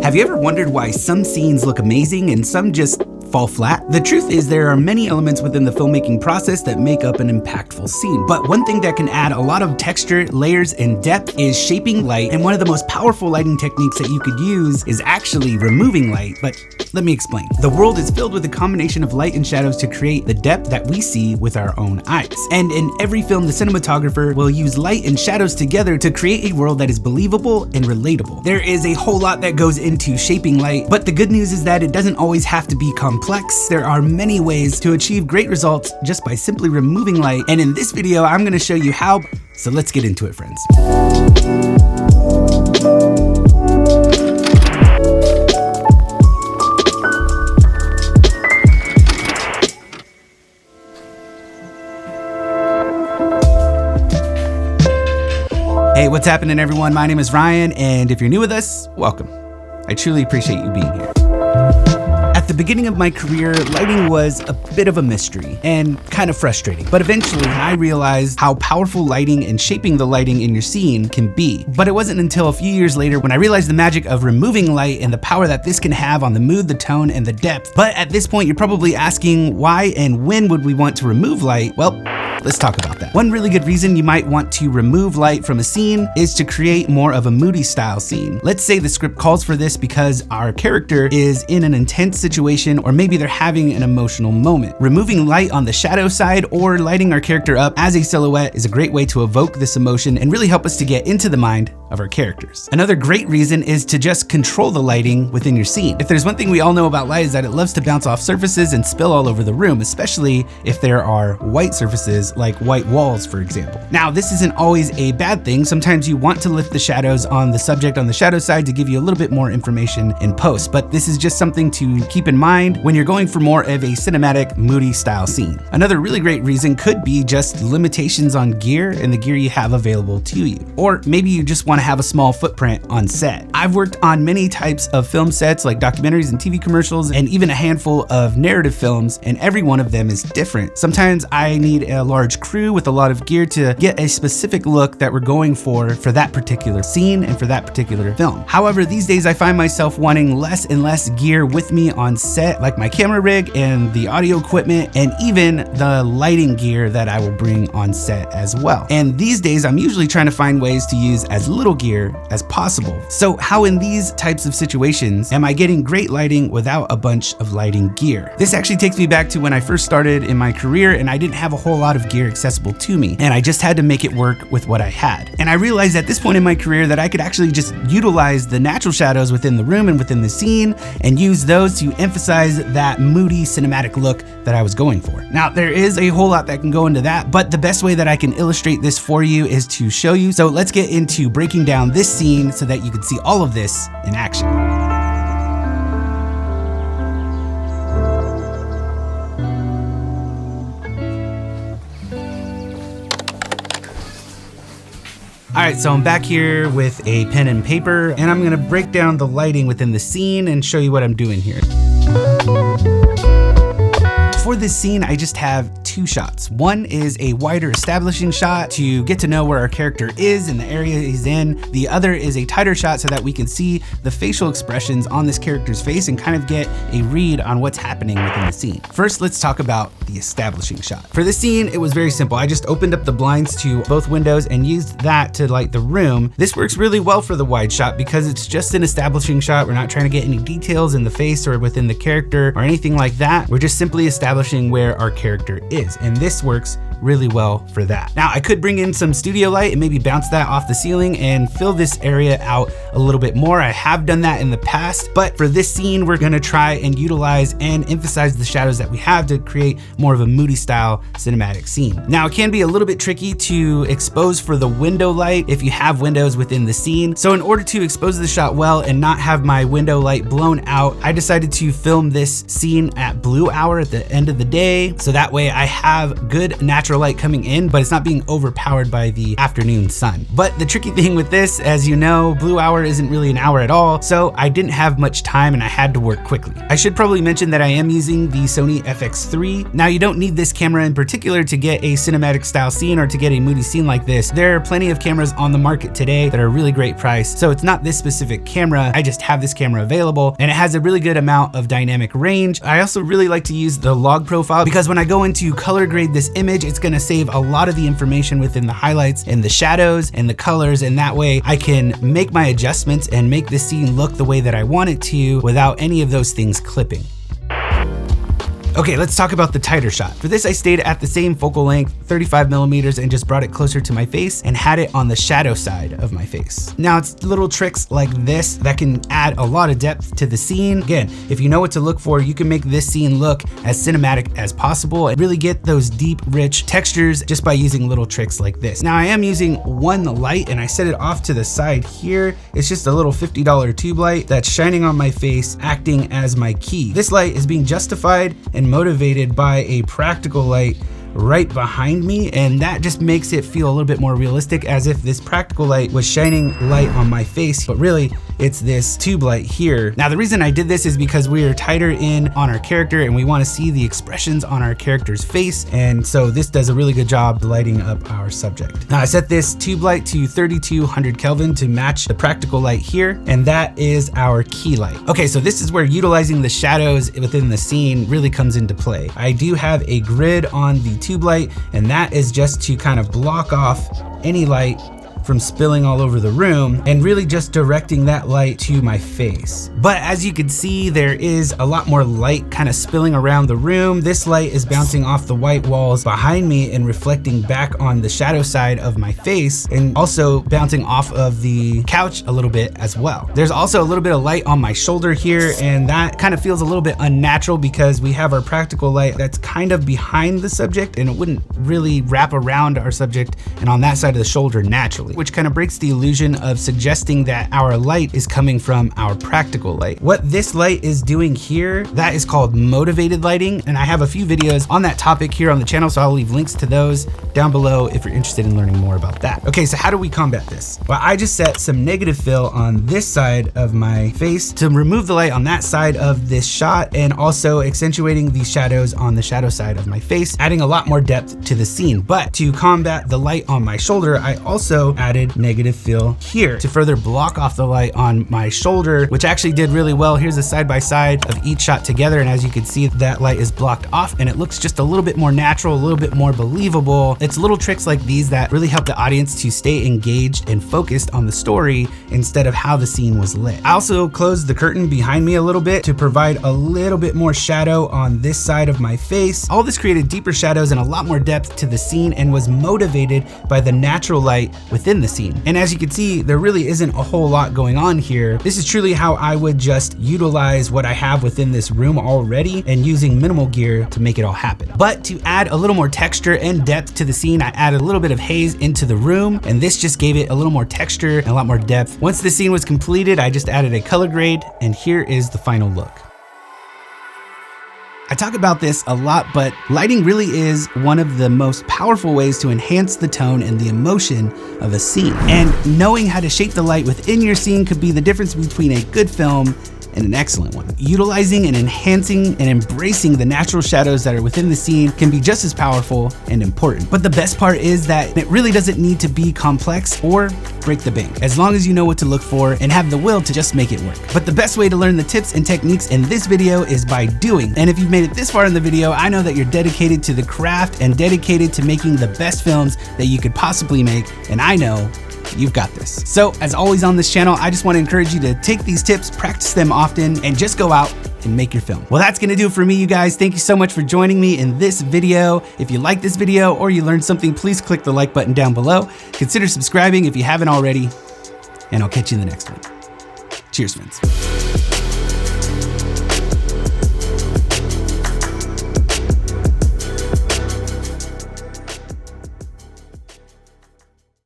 Have you ever wondered why some scenes look amazing and some just fall flat? The truth is there are many elements within the filmmaking process that make up an impactful scene. But one thing that can add a lot of texture, layers, and depth is shaping light, and one of the most powerful lighting techniques that you could use is actually removing light. But let me explain. The world is filled with a combination of light and shadows to create the depth that we see with our own eyes. And in every film, the cinematographer will use light and shadows together to create a world that is believable and relatable. There is a whole lot that goes into shaping light, but the good news is that it doesn't always have to be complex. There are many ways to achieve great results just by simply removing light, and in this video, I'm gonna show you how, so let's get into it, friends. Hey, what's happening, everyone? My name is Ryan, and if you're new with us, welcome. I truly appreciate you being here. At the beginning of my career, lighting was a bit of a mystery and kind of frustrating, but eventually I realized how powerful lighting and shaping the lighting in your scene can be. But it wasn't until a few years later when I realized the magic of removing light and the power that this can have on the mood, the tone, and the depth. But at this point, you're probably asking why and when would we want to remove light? Well, let's talk about that. One really good reason you might want to remove light from a scene is to create more of a moody style scene. Let's say the script calls for this because our character is in an intense situation, or maybe they're having an emotional moment. Removing light on the shadow side or lighting our character up as a silhouette is a great way to evoke this emotion and really help us to get into the mind of our characters. Another great reason is to just control the lighting within your scene. If there's one thing we all know about light is that it loves to bounce off surfaces and spill all over the room, especially if there are white surfaces like white walls, for example. Now, this isn't always a bad thing. Sometimes you want to lift the shadows on the subject on the shadow side to give you a little bit more information in post, but this is just something to keep in mind when you're going for more of a cinematic, moody style scene. Another really great reason could be just limitations on gear and the gear you have available to you. Or maybe you just want to have a small footprint on set. I've worked on many types of film sets like documentaries and TV commercials, and even a handful of narrative films, and every one of them is different. Sometimes I need a large crew with a lot of gear to get a specific look that we're going for that particular scene and for that particular film. However, these days I find myself wanting less and less gear with me on set, like my camera rig and the audio equipment, and even the lighting gear that I will bring on set as well. And these days I'm usually trying to find ways to use as little gear as possible. So how in these types of situations am I getting great lighting without a bunch of lighting gear? This actually takes me back to when I first started in my career and I didn't have a whole lot of gear accessible to me, and I just had to make it work with what I had. And I realized at this point in my career that I could actually just utilize the natural shadows within the room and within the scene and use those to emphasize that moody cinematic look that I was going for. Now, there is a whole lot that can go into that, but the best way that I can illustrate this for you is to show you. So let's get into breaking down this scene so that you can see all of this in action. All right, so I'm back here with a pen and paper, and I'm gonna break down the lighting within the scene and show you what I'm doing here. For this scene, I just have two shots. One is a wider establishing shot to get to know where our character is and the area he's in. The other is a tighter shot so that we can see the facial expressions on this character's face and kind of get a read on what's happening within the scene. First, let's talk about the establishing shot. For this scene, it was very simple. I just opened up the blinds to both windows and used that to light the room. This works really well for the wide shot because it's just an establishing shot. We're not trying to get any details in the face or within the character or anything like that. We're just simply establishing where our character is, and this works really well for that. Now, I could bring in some studio light and maybe bounce that off the ceiling and fill this area out a little bit more. I have done that in the past, but for this scene, we're gonna try and utilize and emphasize the shadows that we have to create more of a moody style cinematic scene. Now, it can be a little bit tricky to expose for the window light if you have windows within the scene. So in order to expose the shot well and not have my window light blown out, I decided to film this scene at blue hour at the end of the day. So that way I have good natural natural light coming in, but it's not being overpowered by the afternoon sun. But the tricky thing with this, as you know, blue hour isn't really an hour at all, so I didn't have much time and I had to work quickly. I should probably mention that I am using the Sony FX3. Now, you don't need this camera in particular to get a cinematic style scene or to get a moody scene like this. There are plenty of cameras on the market today that are a really great price, so it's not this specific camera. I just have this camera available and it has a really good amount of dynamic range. I also really like to use the log profile because when I go into color grade this image, it's gonna save a lot of the information within the highlights and the shadows and the colors, and that way I can make my adjustments and make the scene look the way that I want it to without any of those things clipping. Okay, let's talk about the tighter shot. For this, I stayed at the same focal length, 35 millimeters, and just brought it closer to my face and had it on the shadow side of my face. Now, it's little tricks like this that can add a lot of depth to the scene. Again, if you know what to look for, you can make this scene look as cinematic as possible and really get those deep, rich textures just by using little tricks like this. Now, I am using one light and I set it off to the side here. It's just a little $50 tube light that's shining on my face, acting as my key. This light is being justified and motivated by a practical light right behind me, and that just makes it feel a little bit more realistic, as if this practical light was shining light on my face, but really it's this tube light here. Now, the reason I did this is because we are tighter in on our character and we want to see the expressions on our character's face, and so this does a really good job lighting up our subject. Now, I set this tube light to 3200 Kelvin to match the practical light here, and that is our key light. Okay, so this is where utilizing the shadows within the scene really comes into play. I do have a grid on the tube light, and that is just to kind of block off any light from spilling all over the room and really just directing that light to my face. But as you can see, there is a lot more light kind of spilling around the room. This light is bouncing off the white walls behind me and reflecting back on the shadow side of my face, and also bouncing off of the couch a little bit as well. There's also a little bit of light on my shoulder here, and that kind of feels a little bit unnatural because we have our practical light that's kind of behind the subject and it wouldn't really wrap around our subject and on that side of the shoulder naturally, which kind of breaks the illusion of suggesting that our light is coming from our practical light. What this light is doing here, that is called motivated lighting, and I have a few videos on that topic here on the channel, so I'll leave links to those down below if you're interested in learning more about that. Okay, so how do we combat this? Well, I just set some negative fill on this side of my face to remove the light on that side of this shot, and also accentuating the shadows on the shadow side of my face, adding a lot more depth to the scene. But to combat the light on my shoulder, I also added negative fill here to further block off the light on my shoulder, which actually did really well. Here's a side-by-side of each shot together, and as you can see, that light is blocked off and it looks just a little bit more natural, a little bit more believable. It's little tricks like these that really help the audience to stay engaged and focused on the story instead of how the scene was lit. I also closed the curtain behind me a little bit to provide a little bit more shadow on this side of my face. All this created deeper shadows and a lot more depth to the scene and was motivated by the natural light within the scene. And as you can see, there really isn't a whole lot going on here. This is truly how I would just utilize what I have within this room already and using minimal gear to make it all happen. But to add a little more texture and depth to the scene, I added a little bit of haze into the room, and this just gave it a little more texture and a lot more depth. Once the scene was completed, I just added a color grade, and here is the final look. I talk about this a lot, but lighting really is one of the most powerful ways to enhance the tone and the emotion of a scene. And knowing how to shape the light within your scene could be the difference between a good film and an excellent one. Utilizing and enhancing and embracing the natural shadows that are within the scene can be just as powerful and important. But the best part is that it really doesn't need to be complex or break the bank, as long as you know what to look for and have the will to just make it work. But the best way to learn the tips and techniques in this video is by doing. And if you've made it this far in the video, I know that you're dedicated to the craft and dedicated to making the best films that you could possibly make, and I know you've got this. So as always on this channel, I just want to encourage you to take these tips, practice them often, and just go out and make your film. Well, that's gonna do it for me, you guys. Thank you so much for joining me in this video. If you like this video or you learned something, please click the like button down below. Consider subscribing if you haven't already, and I'll catch you in the next one. Cheers, friends.